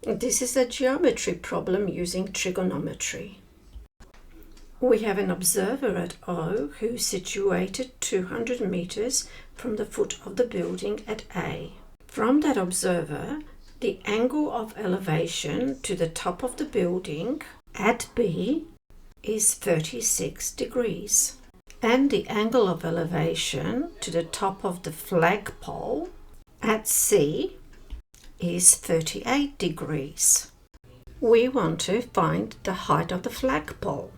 This is a geometry problem using trigonometry. We have an observer at O who is situated 200 meters from the foot of the building at A. From that observer, the angle of elevation to the top of the building at B is 36 degrees. And the angle of elevation to the top of the flagpole at C is 38 degrees. We want to find the height of the flagpole.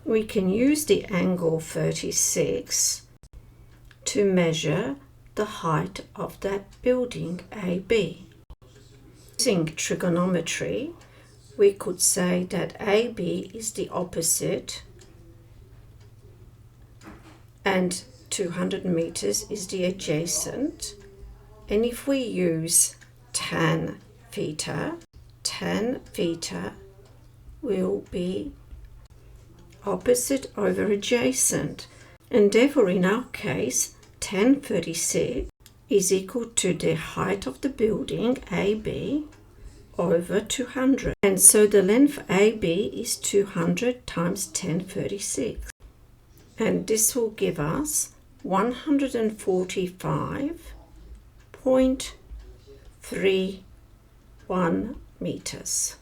We can use the angle 36 to measure the height of that building AB. Using trigonometry, we could say that AB is the opposite and 200 meters is the adjacent. And if we use tan theta will be opposite over adjacent. And therefore, in our case, tan 36 is equal to the height of the building AB over 200. And so the length AB is 200 times tan 36. And this will give us 145.31 meters.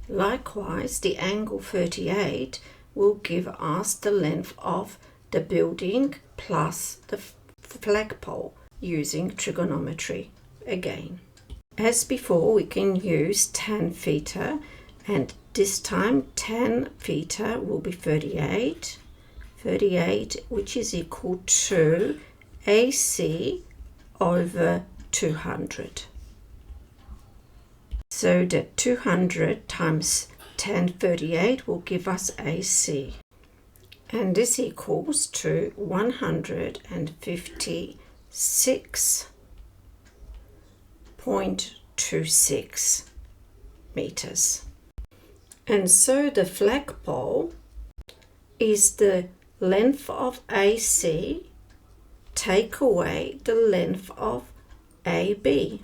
Likewise, the angle 38 will give us the length of the building plus the flagpole using trigonometry again. As before, we can use tan theta, and this time tan theta will be 38, which is equal to AC over 200. So that 200 times tan 38 will give us AC. And this equals to 156.26 meters. And so the flagpole is the length of AC, take away the length of AB.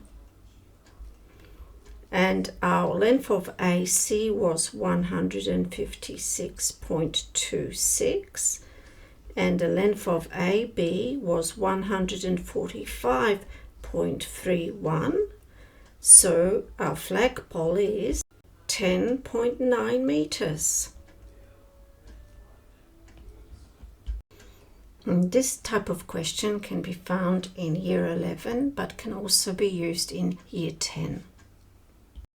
And our length of AC was 156.26 and the length of AB was 145.31. So our flagpole is 10.9 meters. And this type of question can be found in Year 11 but can also be used in Year 10.